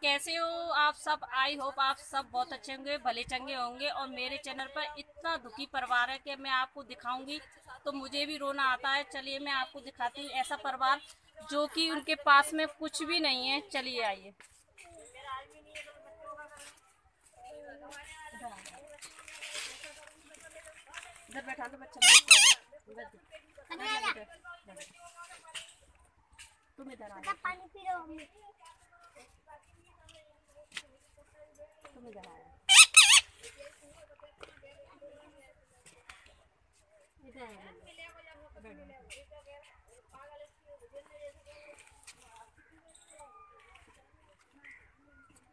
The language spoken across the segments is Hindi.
कैसे हो आप सब। आई होप आप सब बहुत अच्छे होंगे, भले चंगे होंगे। और मेरे चैनल पर इतना दुखी परिवार है कि मैं आपको दिखाऊंगी तो मुझे भी रोना आता है। चलिए मैं आपको दिखाती हूँ ऐसा परिवार जो कि उनके पास में कुछ भी नहीं है। चलिए आइए। इधर बैठा दो बच्चा। तुम इधर आ, पानी पी रहा हूँ। तुम इधर आया।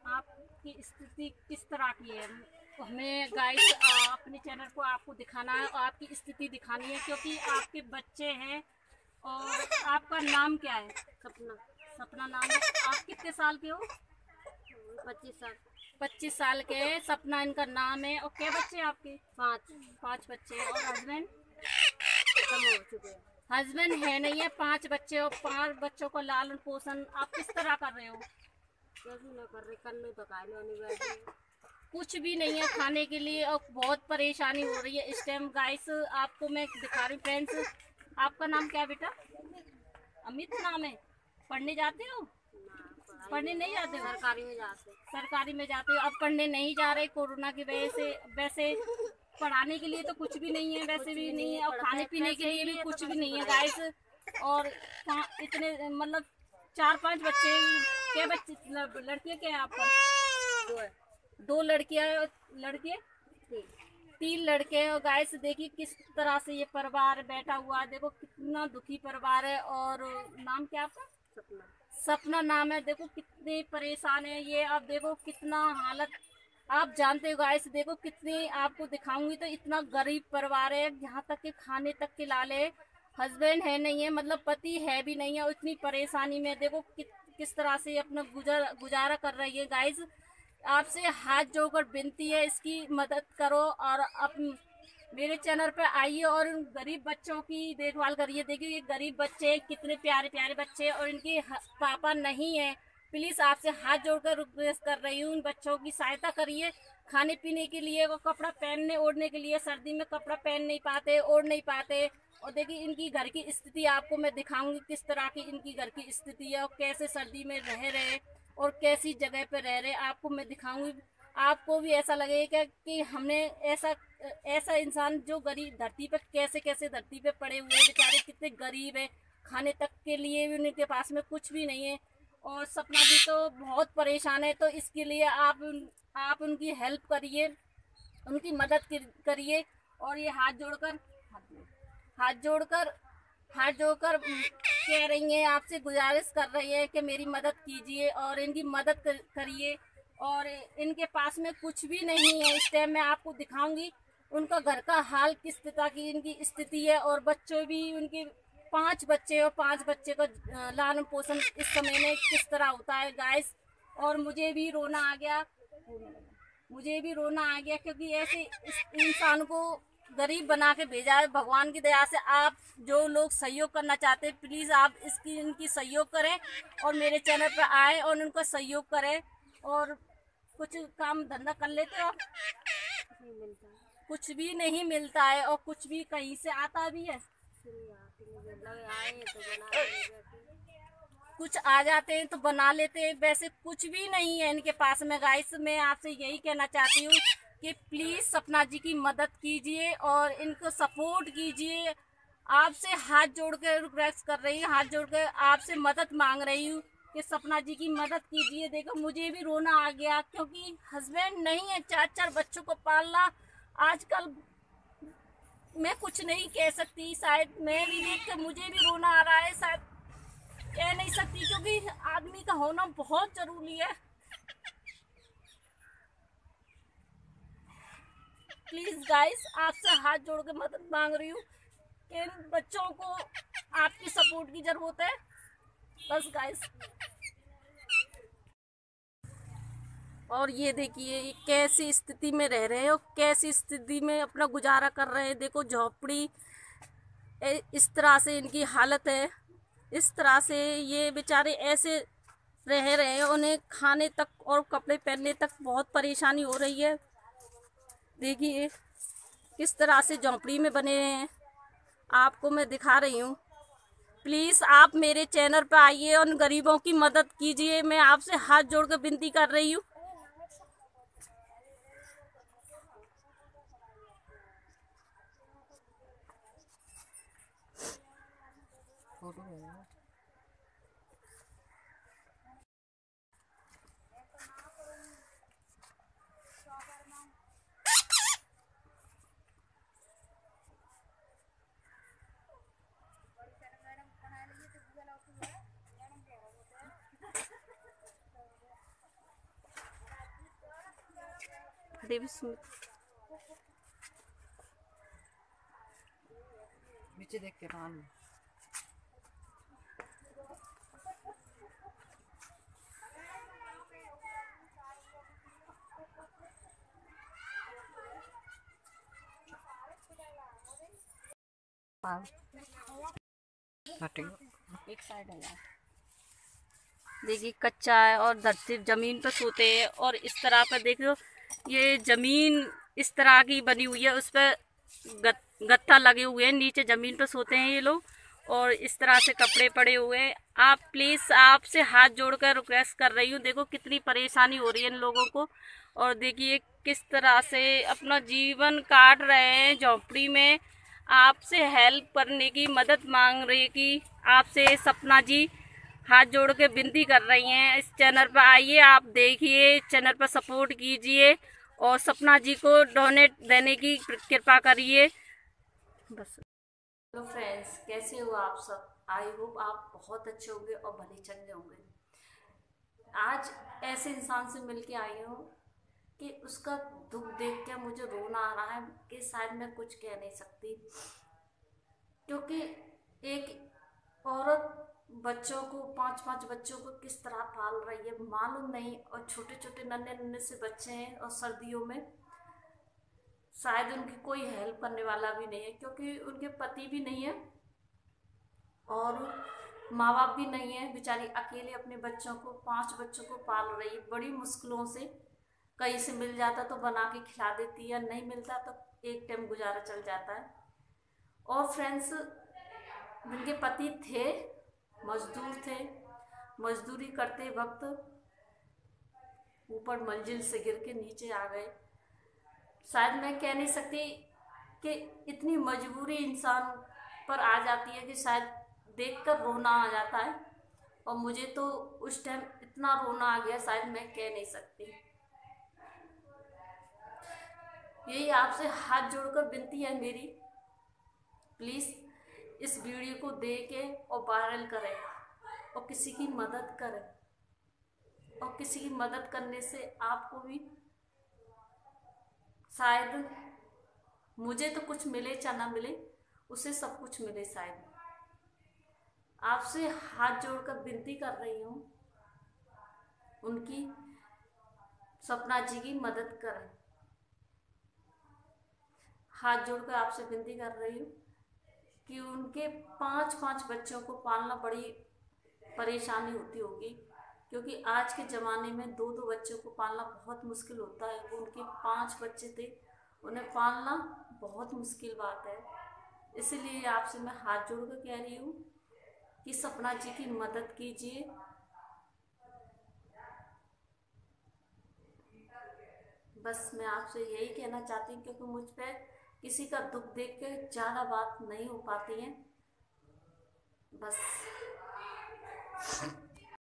आपकी स्थिति किस तरह की है हमें गाइस अपने चैनल को आपको दिखाना है और आपकी स्थिति दिखानी है, क्योंकि आपके बच्चे हैं। और आपका नाम क्या है? सपना। सपना नाम है। आप कितने साल के हो? 25 साल। 25 साल के हैं। सपना इनका नाम है। और क्या बच्चे हैं आपके? 5 बच्चे हैं। और हस्बैंड? खत्म हो चुके हैं। हस्बैंड है नहीं है। 5 बच्चे और 5 बच्चों को लालन पोषण आप किस तरह कर रहे हो? कैसे न कर रहे, कर लो तो खा लो, अनिवार्य है। कुछ भी नहीं है खाने के लिए और बहुत परेशानी हो रही है इस टाइम। गाइस आपको मैं दिखा रही हूँ। फ्रेंड्स, आपका नाम क्या है बेटा? अमित नाम है। पढ़ने जाते हो? पढ़ने नहीं जाते हो? सरकारी में जाते। सरकारी में जाते हो। अब पढ़ने नहीं जा रहे कोरोना की वजह से। वैसे पढ़ाने के लिए तो कुछ भी नहीं है, वैसे भी नहीं है। और खाने पीने के लिए भी कुछ भी नहीं है गाइस। और इतने मतलब 4-5 बच्चे। क्या बच्चे लड़कियां क्या है आपका? 2 है। 2 लड़कियां लड़के 3। 3 लड़के हैं। और गाइस देखिए किस तरह से ये परिवार बैठा हुआ है। देखो कितना दुखी परिवार है। और नाम क्या आपका? सपना। सपना नाम है। देखो कितने परेशान है ये। अब देखो कितना हालत आप जानते हो गाइस। देखो कितनी आपको दिखाऊंगी तो इतना गरीब परिवार है, यहाँ तक के खाने तक के लाले। हस्बैंड है नहीं है, मतलब पति है भी नहीं है। और इतनी परेशानी में देखो किस तरह से अपना गुजारा कर रही है गाइस। आपसे हाथ जोड़कर विनती है, इसकी मदद करो। और अब मेरे चैनल पे आइए और उन गरीब बच्चों की देखभाल करिए। देखिए ये गरीब बच्चे कितने प्यारे प्यारे बच्चे और इनके पापा नहीं है। प्लीज़ आपसे हाथ जोड़कर रिक्वेस्ट कर रही हूँ, उन बच्चों की सहायता करिए। खाने पीने के लिए, वो कपड़ा पहनने ओढ़ने के लिए। सर्दी में कपड़ा पहन नहीं पाते, ओढ़ नहीं पाते। और देखिए इनकी घर की स्थिति आपको मैं दिखाऊंगी किस तरह की इनकी घर की स्थिति है और कैसे सर्दी में रह रहे और कैसी जगह पे रह रहे आपको मैं दिखाऊंगी। आपको भी ऐसा लगेगा कि हमने ऐसा इंसान जो गरीब धरती पे कैसे कैसे धरती पे पड़े हुए हैं, बेचारे कितने गरीब है। खाने तक के लिए भी उनके पास में कुछ भी नहीं है। और सपना जी तो बहुत परेशान है। तो इसके लिए आप उनकी हेल्प करिए, उनकी मदद करिए। और ये हाथ जोड़कर हाथ जोड़कर कह रही हैं, आपसे गुजारिश कर रही है कि मेरी मदद कीजिए और इनकी मदद करिए। और इनके पास में कुछ भी नहीं है इस टाइम। मैं आपको दिखाऊंगी उनका घर का हाल किस तरह की इनकी स्थिति है। और बच्चों भी उनके 5 बच्चे और 5 बच्चे का लालन पोषण इस समय में किस तरह होता है गाइस। और मुझे भी रोना आ गया, क्योंकि ऐसे इस इंसान को गरीब बना के भेजा है भगवान की दया से। आप जो लोग सहयोग करना चाहते हैं प्लीज़ आप इनकी सहयोग करें और मेरे चैनल पर आए और उनका सहयोग करें। और कुछ काम धंधा कर लेते हो? नहीं मिलता है। कुछ भी नहीं मिलता है और कुछ भी कहीं से आता भी है। आए तो बना कुछ आ जाते हैं तो बना लेते हैं, वैसे कुछ भी नहीं है इनके पास में गाइस। मैं आपसे यही कहना चाहती हूँ कि प्लीज़ सपना जी की मदद कीजिए और इनको सपोर्ट कीजिए। आपसे हाथ जोड़ के रिक्वेस्ट कर रही हूँ, हाथ जोड़ के आपसे मदद मांग रही हूँ कि सपना जी की मदद कीजिए। देखो मुझे भी रोना आ गया, क्योंकि हस्बैंड नहीं है। 4-4 बच्चों को पालना आजकल मैं कुछ नहीं कह सकती। शायद मैं भी देख के मुझे भी रोना आ रहा है। शायद कह नहीं सकती, क्योंकि आदमी का होना बहुत जरूरी है। प्लीज गाइस आपसे हाथ जोड़ के मदद मांग रही हूँ कि इन बच्चों को आपकी सपोर्ट की जरूरत है बस गाइस। और ये देखिए कैसी स्थिति में रह रहे हैं और कैसी स्थिति में अपना गुजारा कर रहे हैं। देखो झोपड़ी इस तरह से इनकी हालत है। इस तरह से ये बेचारे ऐसे रह रहे हैं उन्हें खाने तक और कपड़े पहनने तक बहुत परेशानी हो रही है। देखिए किस तरह से झोंपड़ी में बने हैं, आपको मैं दिखा रही हूँ। प्लीज़ आप मेरे चैनल पर आइए, उन गरीबों की मदद कीजिए। मैं आपसे हाथ जोड़ कर विनती कर रही हूँ। नीचे देख के राम एक साइड है यार। देखिए कच्चा है और धरती जमीन पर सोते हैं। और इस तरह पर देखो ये जमीन इस तरह की बनी हुई है, उस पर गत्ता लगे हुए हैं, नीचे जमीन पर सोते हैं ये लोग। और इस तरह से कपड़े पड़े हुए हैं। आप प्लीज़ आपसे हाथ जोड़कर रिक्वेस्ट कर रही हूँ, देखो कितनी परेशानी हो रही है इन लोगों को। और देखिए किस तरह से अपना जीवन काट रहे हैं झोंपड़ी में। आपसे हेल्प करने की मदद मांग रही कि आपसे सपना जी हाथ जोड़ के विनती कर रही हैं। इस चैनल पर आइए, आप देखिए, चैनल पर सपोर्ट कीजिए और सपना जी को डोनेट देने की कृपा करिए बस। हेलो फ्रेंड्स, कैसे हो आप सब? आई होप आप बहुत अच्छे होंगे और भले चंगे होंगे। आज ऐसे इंसान से मिल के आई हूँ कि उसका दुख देख के मुझे रोना आ रहा है कि शायद मैं कुछ कह नहीं सकती। क्योंकि एक औरत बच्चों को 5-5 बच्चों को किस तरह पाल रही है मालूम नहीं। और छोटे छोटे नन्हे नन्हे से बच्चे हैं और सर्दियों में शायद उनकी कोई हेल्प करने वाला भी नहीं है, क्योंकि उनके पति भी नहीं है और माँ बाप भी नहीं है। बेचारी अकेले अपने बच्चों को 5 बच्चों को पाल रही है बड़ी मुश्किलों से। कहीं से मिल जाता तो बना के खिला देती है, नहीं मिलता तो एक टाइम गुजारा चल जाता है। और फ्रेंड्स, जिनके पति थे मजदूर थे, मजदूरी करते वक्त ऊपर मंजिल से गिर के नीचे आ गए। शायद मैं कह नहीं सकती कि इतनी मजबूरी इंसान पर आ जाती है कि शायद देखकर रोना आ जाता है। और मुझे तो उस टाइम इतना रोना आ गया, शायद मैं कह नहीं सकती। यही आपसे हाथ जोड़कर विनती है मेरी, प्लीज़ इस वीडियो को देखें और वायरल करें और किसी की मदद करें। और किसी की मदद करने से आपको भी शायद, मुझे तो कुछ मिले चाहे ना मिले, उसे सब कुछ मिले शायद। आपसे हाथ जोड़कर विनती कर रही हूँ, उनकी सपना जी की मदद करें। हाथ जोड़कर आपसे विनती कर रही हूँ कि उनके 5-5 बच्चों को पालना बड़ी परेशानी होती होगी, क्योंकि आज के ज़माने में 2-2 बच्चों को पालना बहुत मुश्किल होता है। वो उनके 5 बच्चे थे, उन्हें पालना बहुत मुश्किल बात है। इसीलिए आपसे मैं हाथ जोड़कर कह रही हूँ कि सपना जी की मदद कीजिए। बस मैं आपसे यही कहना चाहती हूँ, क्योंकि मुझ पर किसी का दुख देख के ज़्यादा बात नहीं हो पाती है। बस